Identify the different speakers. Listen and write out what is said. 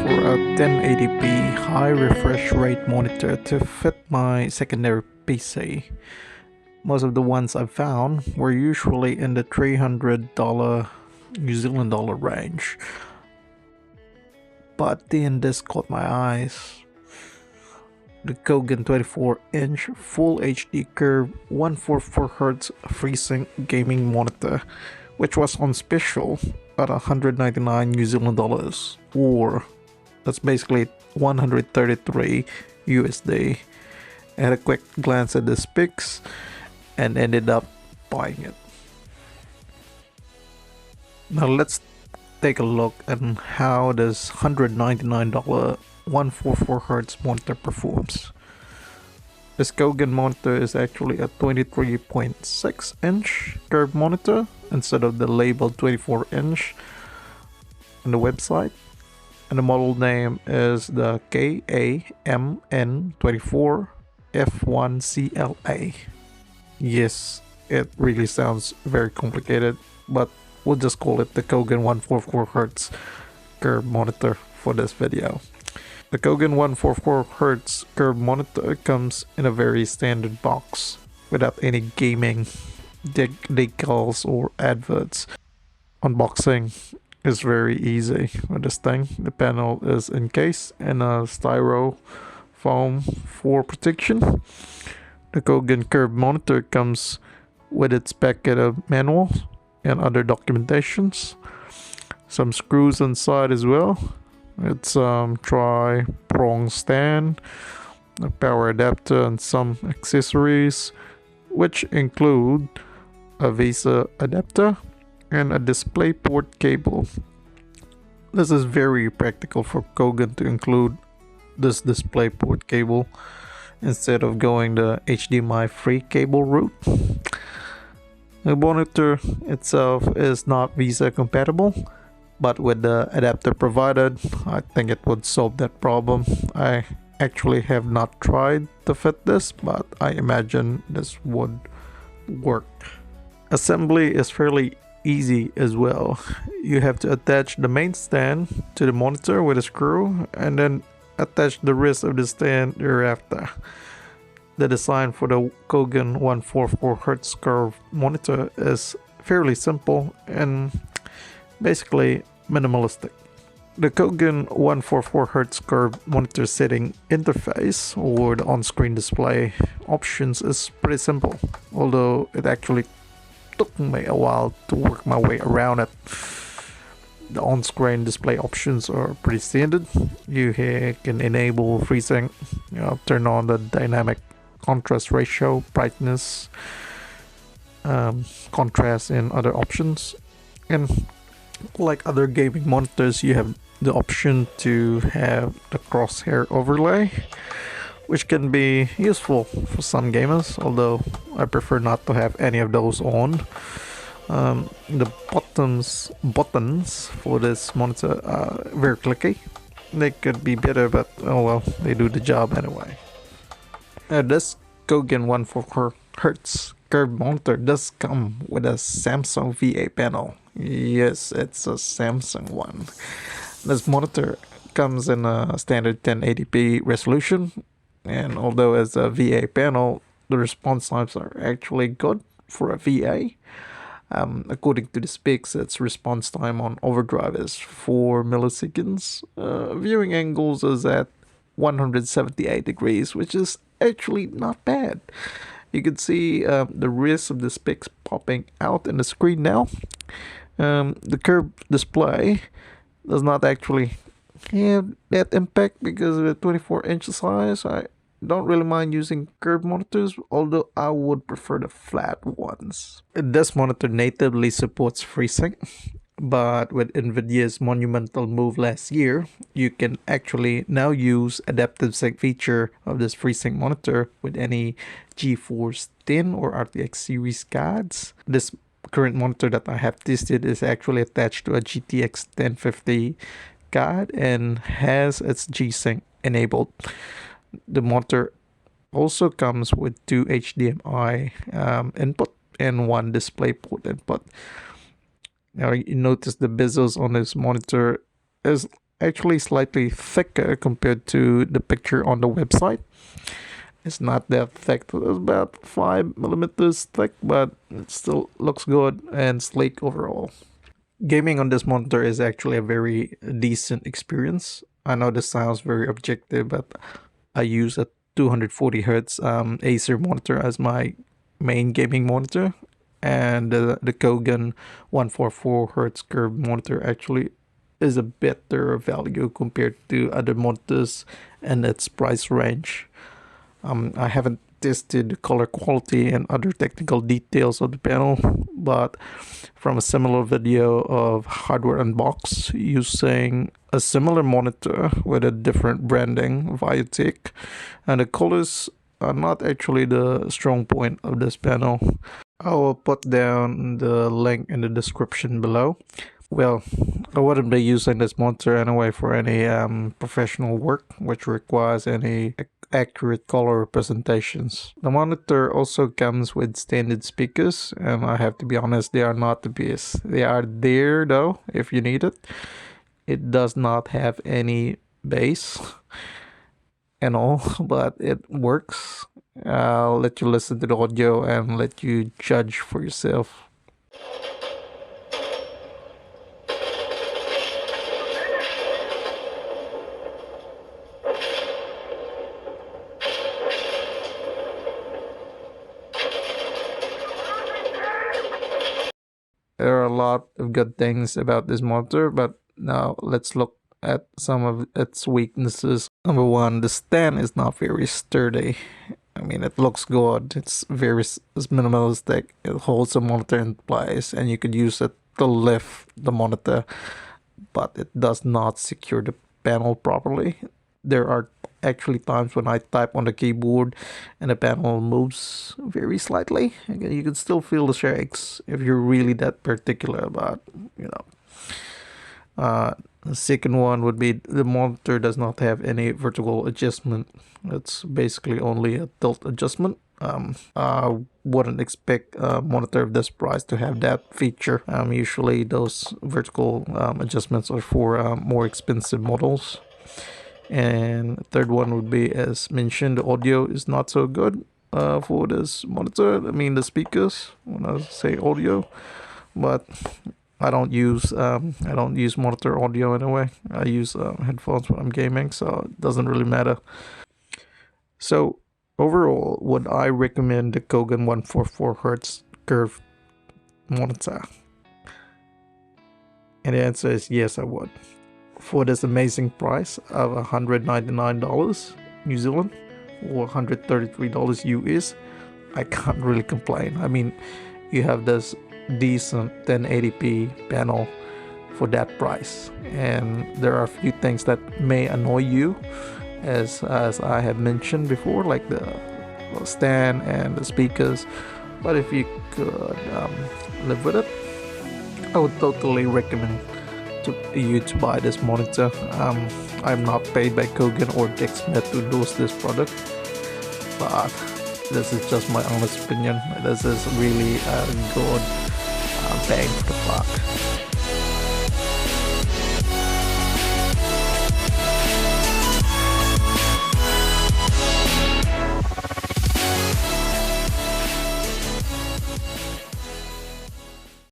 Speaker 1: for a 1080p high refresh rate monitor to fit my secondary PC. Most of the ones I've found were usually in the $300 New Zealand dollar range. But then this caught my eyes. The Kogan 24-inch Full HD curved 144Hz FreeSync gaming monitor, which was on special at 199 New Zealand dollars, or that's basically 133 USD. I had a quick glance at the specs and ended up buying it. Now let's take a look at how this $199 144Hz monitor performs. This Kogan monitor is actually a 23.6 inch curved monitor instead of the labeled 24-inch on the website, and the model name is the KAMN24F1CLA. Yes, it really sounds very complicated, but we'll just call it the Kogan 144Hz curved monitor for this video. The Kogan 144Hz curved monitor comes in a very standard box without any gaming decals or adverts. Unboxing is very easy with this thing. The panel is encased in a styro foam for protection. The Kogan curved monitor comes with its packet of manuals and other documentations. Some screws inside as well. It's tri-prong stand, a power adapter, and some accessories, which include a VESA adapter and a DisplayPort cable. This is very practical for Kogan to include this DisplayPort cable instead of going the HDMI free cable route. The monitor itself is not VESA compatible, but with the adapter provided, I think it would solve that problem. I actually have not tried to fit this, but I imagine this would work. Assembly is fairly easy as well. You have to attach the main stand to the monitor with a screw and then attach the rest of the stand thereafter. The design for the Kogan 144Hz curved monitor is fairly simple and basically minimalistic. The Kogan 144Hz curved monitor setting interface or the on-screen display options is pretty simple, although it actually took me a while to work my way around it. The on-screen display options are pretty standard. You can enable FreeSync, turn on the dynamic contrast ratio, brightness, contrast, and other options. And like other gaming monitors, you have the option to have the crosshair overlay, which can be useful for some gamers, although I prefer not to have any of those on. The buttons for this monitor are very clicky. They could be better, but oh well, they do the job anyway. This Kogan 144Hz curved monitor does come with a Samsung VA panel. Yes, it's a Samsung one. This monitor comes in a standard 1080p resolution, and although it's a VA panel, the response times are actually good for a VA. According to the specs, its response time on overdrive is 4 milliseconds. Viewing angles is at 178 degrees, which is actually not bad. You can see the rest of the specs popping out in the screen now. The curved display does not actually have that impact because of the 24-inch size. I don't really mind using curved monitors, although I would prefer the flat ones. This monitor natively supports FreeSync, but with NVIDIA's monumental move last year, you can actually now use adaptive sync feature of this FreeSync monitor with any GeForce 10 or RTX series cards. This current monitor that I have tested is actually attached to a GTX 1050 card and has its G-Sync enabled. The monitor also comes with 2 HDMI input and 1 DisplayPort input. Now you notice the bezels on this monitor is actually slightly thicker compared to the picture on the website. It's not that thick, it's about 5 millimeters thick, but it still looks good and sleek overall. Gaming on this monitor is actually a very decent experience. I know this sounds very objective, but I use a 240 hertz Acer monitor as my main gaming monitor, and the Kogan 144 hertz curved monitor actually is a better value compared to other monitors and its price range. I haven't tested the color quality and other technical details of the panel, but from a similar video of hardware unboxed using a similar monitor with a different branding, Viotek, and the colors are not actually the strong point of this panel. I will put down the link in the description below. Well, I wouldn't be using this monitor anyway for any professional work which requires any accurate color representations. The monitor also comes with standard speakers, and I have to be honest, they are not the best. They are there though if you need it. It does not have any bass and all, but it works. I'll let you listen to the audio and let you judge for yourself. There are a lot of good things about this monitor, but now let's look at some of its weaknesses. Number one, the stand is not very sturdy. I mean, it looks good. It's very minimalistic. It holds the monitor in place, and you could use it to lift the monitor, but it does not secure the panel properly. There are actually times when I type on the keyboard and the panel moves very slightly. Again, you can still feel the shakes if you're really that particular about, the second one would be the monitor does not have any vertical adjustment. It's basically only a tilt adjustment. I wouldn't expect a monitor of this price to have that feature. Usually those vertical adjustments are for more expensive models. And third one would be, as mentioned, the audio is not so good for this monitor. I mean the speakers when I say audio, but I don't use monitor audio anyway. I use headphones when I'm gaming, so it doesn't really matter. So overall, would I recommend the Kogan 144 hertz curved monitor? And the answer is yes, I would. For this amazing price of $199 New Zealand or $133 US, I can't really complain. I mean, you have this decent 1080p panel for that price, and there are a few things that may annoy you, as I have mentioned before, like the stand and the speakers, but if you could live with it, I would totally recommend you to buy this monitor. I'm not paid by Kogan or Dicksmith to endorse this product, but this is just my honest opinion. This is really a good bang for the buck.